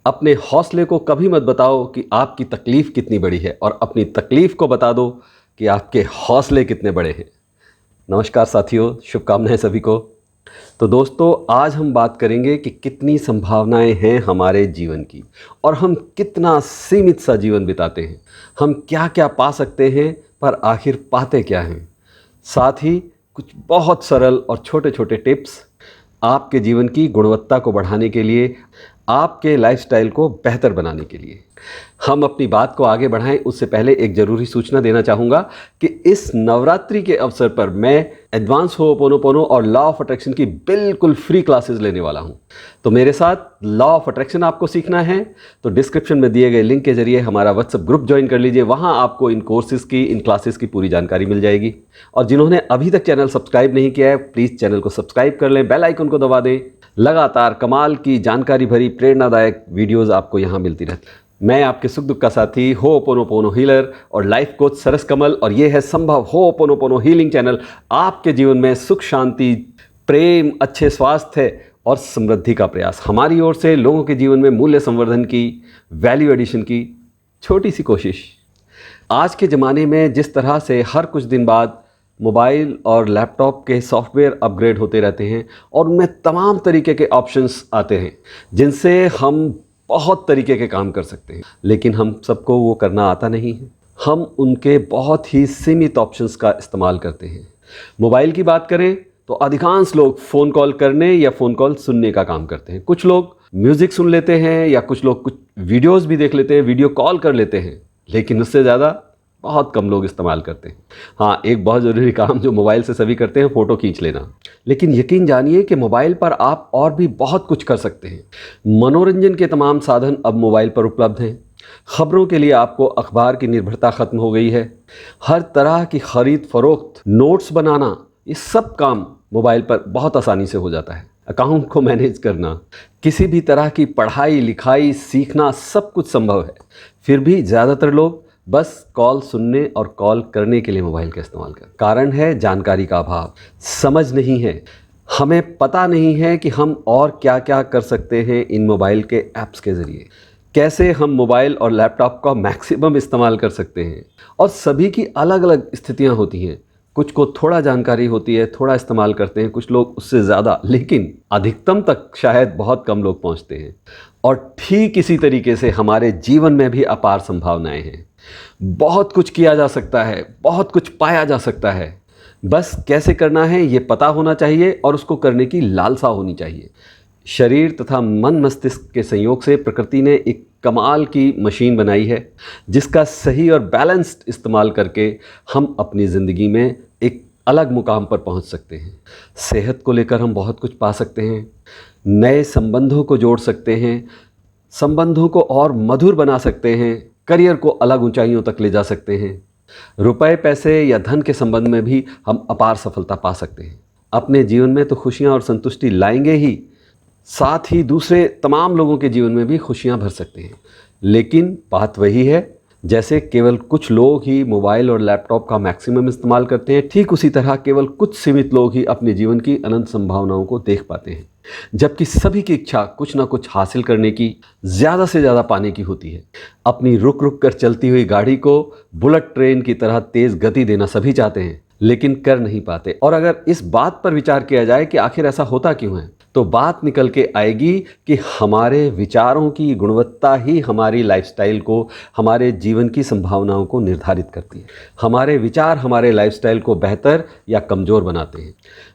अपने हौसले को कभी मत बताओ कि आपकी तकलीफ़ कितनी बड़ी है और अपनी तकलीफ़ को बता दो कि आपके हौसले कितने बड़े हैं। नमस्कार साथियों, शुभकामनाएं सभी को। तो दोस्तों, आज हम बात करेंगे कि कितनी संभावनाएं हैं हमारे जीवन की और हम कितना सीमित सा जीवन बिताते हैं। हम क्या क्या पा सकते हैं पर आखिर पाते क्या हैं। साथ ही कुछ बहुत सरल और छोटे छोटे टिप्स आपके जीवन की गुणवत्ता को बढ़ाने के लिए, आपके लाइफस्टाइल को बेहतर बनाने के लिए। हम अपनी बात को आगे बढ़ाएं उससे पहले एक ज़रूरी सूचना देना चाहूँगा कि इस नवरात्रि के अवसर पर मैं एडवांस होओपोनोपोनो और लॉ ऑफ अट्रैक्शन की बिल्कुल फ्री क्लासेस लेने वाला हूँ। तो मेरे साथ लॉ ऑफ अट्रैक्शन आपको सीखना है तो डिस्क्रिप्शन में दिए गए लिंक के जरिए हमारा व्हाट्सएप ग्रुप ज्वाइन कर लीजिए। वहाँ आपको इन कोर्सेज़ की, इन क्लासेस की पूरी जानकारी मिल जाएगी। और जिन्होंने अभी तक चैनल सब्सक्राइब नहीं किया है, प्लीज़ चैनल को सब्सक्राइब कर लें, बेल आइकन को दबा दें। लगातार कमाल की जानकारी भरी प्रेरणादायक वीडियोज़ आपको यहाँ मिलती रहती है। मैं आपके सुख दुख का साथी होओपोनोपोनो हीलर और लाइफ कोच सरस कमल, और ये है संभव होओपोनोपोनो हीलिंग चैनल। आपके जीवन में सुख, शांति, प्रेम, अच्छे स्वास्थ्य और समृद्धि का प्रयास। हमारी ओर से लोगों के जीवन में मूल्य संवर्धन की, वैल्यू एडिशन की छोटी सी कोशिश। आज के ज़माने में जिस तरह से हर कुछ दिन बाद मोबाइल और लैपटॉप के सॉफ्टवेयर अपग्रेड होते रहते हैं और उनमें तमाम तरीके के ऑप्शंस आते हैं जिनसे हम बहुत तरीके के काम कर सकते हैं, लेकिन हम सबको वो करना आता नहीं है। हम उनके बहुत ही सीमित ऑप्शंस का इस्तेमाल करते हैं। मोबाइल की बात करें तो अधिकांश लोग फ़ोन कॉल करने या फ़ोन कॉल सुनने का काम करते हैं। कुछ लोग म्यूज़िक सुन लेते हैं या कुछ लोग कुछ वीडियोज़ भी देख लेते हैं, वीडियो कॉल कर लेते हैं, लेकिन उससे ज़्यादा बहुत कम लोग इस्तेमाल करते हैं। हाँ, एक बहुत ज़रूरी काम जो मोबाइल से सभी करते हैं, फ़ोटो खींच लेना। लेकिन यकीन जानिए कि मोबाइल पर आप और भी बहुत कुछ कर सकते हैं। मनोरंजन के तमाम साधन अब मोबाइल पर उपलब्ध हैं। खबरों के लिए आपको अखबार की निर्भरता ख़त्म हो गई है। हर तरह की ख़रीद फरोख्त, नोट्स बनाना, ये सब काम मोबाइल पर बहुत आसानी से हो जाता है। अकाउंट को मैनेज करना, किसी भी तरह की पढ़ाई लिखाई सीखना, सब कुछ संभव है। फिर भी ज़्यादातर लोग बस कॉल सुनने और कॉल करने के लिए मोबाइल का इस्तेमाल कर। कारण है जानकारी का अभाव, समझ नहीं है, हमें पता नहीं है कि हम और क्या क्या कर सकते हैं इन मोबाइल के ऐप्स के ज़रिए। कैसे हम मोबाइल और लैपटॉप का मैक्सिमम इस्तेमाल कर सकते हैं। और सभी की अलग अलग स्थितियां होती हैं। कुछ को थोड़ा जानकारी होती है, थोड़ा इस्तेमाल करते हैं, कुछ लोग उससे ज़्यादा, लेकिन अधिकतम तक शायद बहुत कम लोग पहुंचते हैं। और ठीक इसी तरीके से हमारे जीवन में भी अपार संभावनाएं हैं। बहुत कुछ किया जा सकता है, बहुत कुछ पाया जा सकता है। बस कैसे करना है ये पता होना चाहिए और उसको करने की लालसा होनी चाहिए। शरीर तथा मन मस्तिष्क के संयोग से प्रकृति ने एक कमाल की मशीन बनाई है जिसका सही और बैलेंस्ड इस्तेमाल करके हम अपनी ज़िंदगी में एक अलग मुकाम पर पहुंच सकते हैं। सेहत को लेकर हम बहुत कुछ पा सकते हैं, नए संबंधों को जोड़ सकते हैं, संबंधों को और मधुर बना सकते हैं, करियर को अलग ऊंचाइयों तक ले जा सकते हैं। रुपए, पैसे या धन के संबंध में भी हम अपार सफलता पा सकते हैं। अपने जीवन में तो खुशियां और संतुष्टि लाएंगे ही, साथ ही दूसरे तमाम लोगों के जीवन में भी खुशियां भर सकते हैं। लेकिन बात वही है, जैसे केवल कुछ लोग ही मोबाइल और लैपटॉप का मैक्सिमम इस्तेमाल करते हैं, ठीक उसी तरह केवल कुछ सीमित लोग ही अपने जीवन की अनंत संभावनाओं को देख पाते हैं। जबकि सभी की इच्छा कुछ ना कुछ हासिल करने की, ज़्यादा से ज़्यादा पाने की होती है। अपनी रुक रुक कर चलती हुई गाड़ी को बुलेट ट्रेन की तरह तेज़ गति देना सभी चाहते हैं, लेकिन कर नहीं पाते। और अगर इस बात पर विचार किया जाए कि आखिर ऐसा होता क्यों है, तो बात निकल के आएगी कि हमारे विचारों की गुणवत्ता ही हमारी लाइफस्टाइल को, हमारे जीवन की संभावनाओं को निर्धारित करती है। हमारे विचार हमारे लाइफस्टाइल को बेहतर या कमज़ोर बनाते हैं।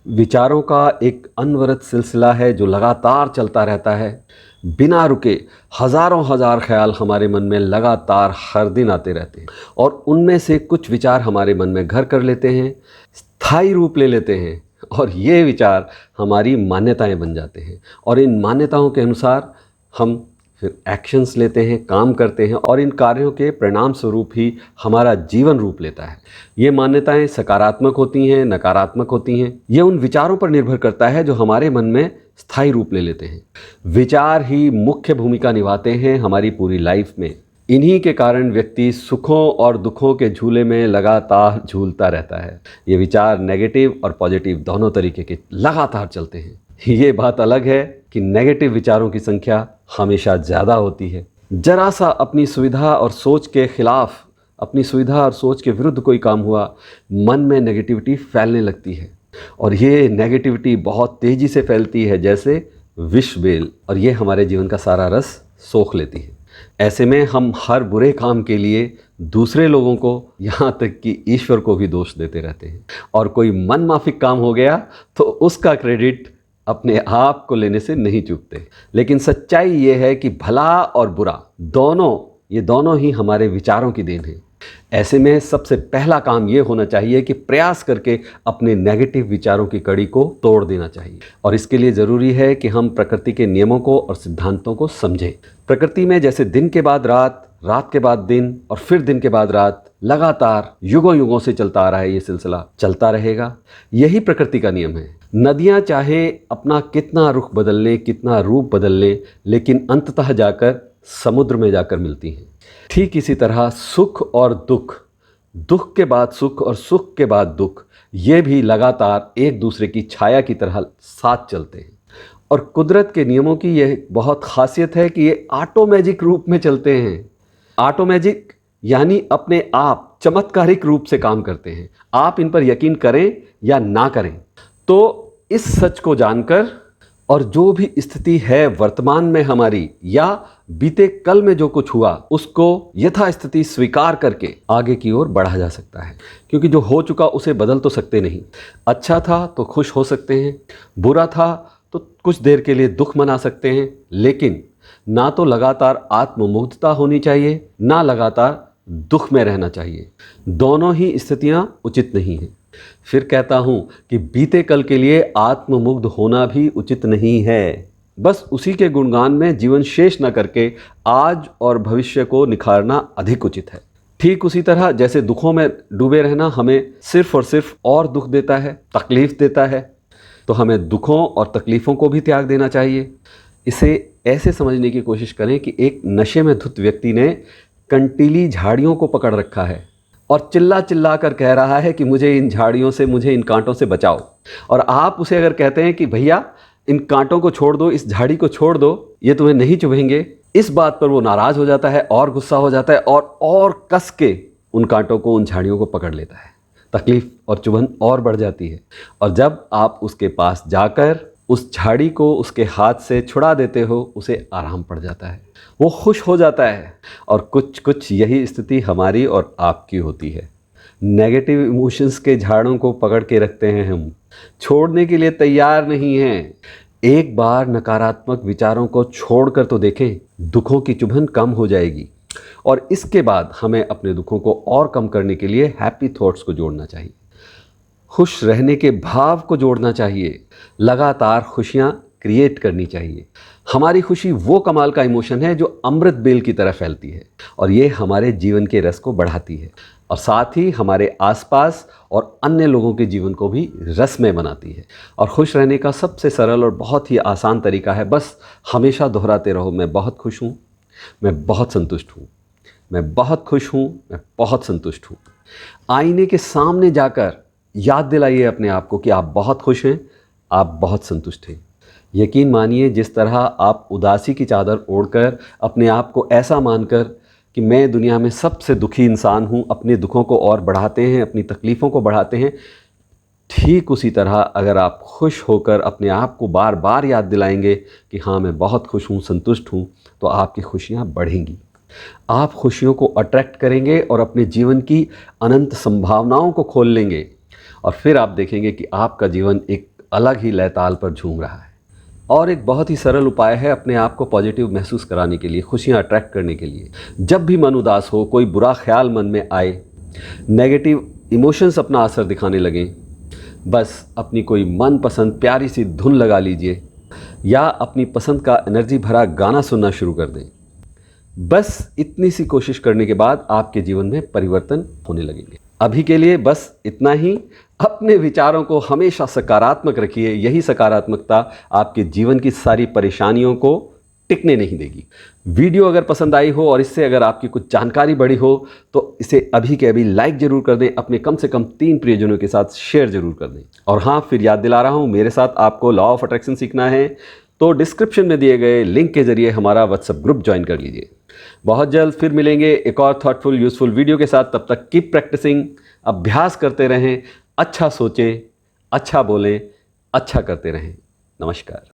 विचारों का एक अनवरत सिलसिला है जो लगातार चलता रहता है। बिना रुके हज़ारों हज़ार ख्याल हमारे मन में लगातार हर दिन आते रहते हैं और उनमें से कुछ विचार हमारे मन में घर कर लेते हैं, स्थायी रूप ले लेते हैं और ये विचार हमारी मान्यताएं बन जाते हैं। और इन मान्यताओं के अनुसार हम फिर एक्शंस लेते हैं, काम करते हैं और इन कार्यों के परिणाम स्वरूप ही हमारा जीवन रूप लेता है। ये मान्यताएं सकारात्मक होती हैं, नकारात्मक होती हैं। ये उन विचारों पर निर्भर करता है जो हमारे मन में स्थायी रूप ले लेते हैं। विचार ही मुख्य भूमिका निभाते हैं हमारी पूरी लाइफ में। इन्हीं के कारण व्यक्ति सुखों और दुखों के झूले में लगातार झूलता रहता है। ये विचार नेगेटिव और पॉजिटिव दोनों तरीके के लगातार चलते हैं। ये बात अलग है कि नेगेटिव विचारों की संख्या हमेशा ज़्यादा होती है। जरा सा अपनी सुविधा और सोच के खिलाफ, अपनी सुविधा और सोच के विरुद्ध कोई काम हुआ, मन में नेगेटिविटी फैलने लगती है और ये नेगेटिविटी बहुत तेज़ी से फैलती है जैसे विष बेल, और ये हमारे जीवन का सारा रस सोख लेती है। ऐसे में हम हर बुरे काम के लिए दूसरे लोगों को, यहाँ तक कि ईश्वर को भी दोष देते रहते हैं, और कोई मनमाफिक काम हो गया तो उसका क्रेडिट अपने आप को लेने से नहीं चूकते। लेकिन सच्चाई ये है कि भला और बुरा दोनों ही हमारे विचारों की देन है। ऐसे में सबसे पहला काम ये होना चाहिए कि प्रयास करके अपने नेगेटिव विचारों की कड़ी को तोड़ देना चाहिए, और इसके लिए ज़रूरी है कि हम प्रकृति के नियमों को और सिद्धांतों को समझें। प्रकृति में जैसे दिन के बाद रात, रात के बाद दिन और फिर दिन के बाद रात, लगातार युगों युगों से चलता आ रहा है, ये सिलसिला चलता रहेगा। यही प्रकृति का नियम है। नदियाँ चाहे अपना कितना रुख बदल लें, कितना रूप बदल लें, लेकिन अंततः जाकर समुद्र में जाकर मिलती हैं। ठीक इसी तरह सुख और दुख, दुख के बाद सुख और सुख के बाद दुख, ये भी लगातार एक दूसरे की छाया की तरह साथ चलते हैं। और कुदरत के नियमों की यह बहुत खासियत है कि ये ऑटोमैजिक रूप में चलते हैं। ऑटोमैजिक यानी अपने आप चमत्कारिक रूप से काम करते हैं। आप इन पर यकीन करें या ना करें, तो इस सच को जानकर और जो भी स्थिति है वर्तमान में हमारी या बीते कल में जो कुछ हुआ, उसको यथास्थिति स्वीकार करके आगे की ओर बढ़ा जा सकता है। क्योंकि जो हो चुका उसे बदल तो सकते नहीं। अच्छा था तो खुश हो सकते हैं, बुरा था तो कुछ देर के लिए दुख मना सकते हैं, लेकिन ना तो लगातार आत्ममुग्धता होनी चाहिए, ना लगातार दुख में रहना चाहिए। दोनों ही स्थितियां उचित नहीं हैं। फिर कहता हूं कि बीते कल के लिए आत्ममुग्ध होना भी उचित नहीं है। बस उसी के गुणगान में जीवन शेष न करके आज और भविष्य को निखारना अधिक उचित है। ठीक उसी तरह जैसे दुखों में डूबे रहना हमें सिर्फ और सिर्फ और दुख देता है, तकलीफ देता है, तो हमें दुखों और तकलीफ़ों को भी त्याग देना चाहिए। इसे ऐसे समझने की कोशिश करें कि एक नशे में धुत व्यक्ति ने कंटीली झाड़ियों को पकड़ रखा है और चिल्ला चिल्ला कर कह रहा है कि मुझे इन झाड़ियों से, मुझे इन कांटों से बचाओ। और आप उसे अगर कहते हैं कि भैया इन कांटों को छोड़ दो, इस झाड़ी को छोड़ दो, ये तुम्हें नहीं चुभेंगे, इस बात पर वो नाराज़ हो जाता है और गुस्सा हो जाता है और कस के उन कांटों को, उन झाड़ियों को पकड़ लेता है। तकलीफ और चुभन और बढ़ जाती है। और जब आप उसके पास जाकर उस झाड़ी को उसके हाथ से छुड़ा देते हो, उसे आराम पड़ जाता है, वो खुश हो जाता है। और कुछ यही स्थिति हमारी और आपकी होती है। नेगेटिव इमोशंस के झाड़ों को पकड़ के रखते हैं, हम छोड़ने के लिए तैयार नहीं हैं। एक बार नकारात्मक विचारों को छोड़कर तो देखें, दुखों की चुभन कम हो जाएगी। और इसके बाद हमें अपने दुखों को और कम करने के लिए हैप्पी थॉट्स को जोड़ना चाहिए, खुश रहने के भाव को जोड़ना चाहिए, लगातार खुशियाँ क्रिएट करनी चाहिए। हमारी खुशी वो कमाल का इमोशन है जो अमृत बेल की तरह फैलती है और ये हमारे जीवन के रस को बढ़ाती है और साथ ही हमारे आसपास और अन्य लोगों के जीवन को भी रसमय बनाती है। और खुश रहने का सबसे सरल और बहुत ही आसान तरीका है, बस हमेशा दोहराते रहो, मैं बहुत खुश हूँ, मैं बहुत संतुष्ट हूँ, मैं बहुत खुश हूँ, मैं बहुत संतुष्ट हूँ। आईने के सामने जाकर याद दिलाइए अपने आप को कि आप बहुत खुश हैं, आप बहुत संतुष्ट हैं। यकीन मानिए, जिस तरह आप उदासी की चादर ओढ़कर अपने आप को ऐसा मानकर कि मैं दुनिया में सबसे दुखी इंसान हूँ, अपने दुखों को और बढ़ाते हैं, अपनी तकलीफ़ों को बढ़ाते हैं, ठीक उसी तरह अगर आप खुश होकर अपने आप को बार बार याद दिलाएंगे कि हाँ मैं बहुत खुश हूँ, संतुष्ट हूँ, तो आपकी खुशियाँ बढ़ेंगी। आप खुशियों को अट्रैक्ट करेंगे और अपने जीवन की अनंत संभावनाओं को खोल लेंगे और फिर आप देखेंगे कि आपका जीवन एक अलग ही लयताल पर झूम रहा है। और एक बहुत ही सरल उपाय है अपने आप को पॉजिटिव महसूस कराने के लिए, खुशियाँ अट्रैक्ट करने के लिए। जब भी मन उदास हो, कोई बुरा ख्याल मन में आए, नेगेटिव इमोशंस अपना असर दिखाने लगें, बस अपनी कोई मनपसंद प्यारी सी धुन लगा लीजिए या अपनी पसंद का एनर्जी भरा गाना सुनना शुरू कर दें। बस इतनी सी कोशिश करने के बाद आपके जीवन में परिवर्तन होने लगेंगे। अभी के लिए बस इतना ही। अपने विचारों को हमेशा सकारात्मक रखिए, यही सकारात्मकता आपके जीवन की सारी परेशानियों को टिकने नहीं देगी। वीडियो अगर पसंद आई हो और इससे अगर आपकी कुछ जानकारी बढ़ी हो तो इसे अभी के अभी लाइक ज़रूर कर दें, अपने कम से कम 3 प्रियजनों के साथ शेयर ज़रूर कर दें। और हाँ, फिर याद दिला रहा हूँ, मेरे साथ आपको लॉ ऑफ अट्रैक्शन सीखना है, तो डिस्क्रिप्शन में दिए गए लिंक के ज़रिए हमारा व्हाट्सएप ग्रुप ज्वाइन कर लीजिए। बहुत जल्द फिर मिलेंगे एक और थॉटफुल यूज़फुल वीडियो के साथ। तब तक कीप प्रैक्टिसिंग, अभ्यास करते रहें, अच्छा सोचें, अच्छा बोलें, अच्छा करते रहें। नमस्कार।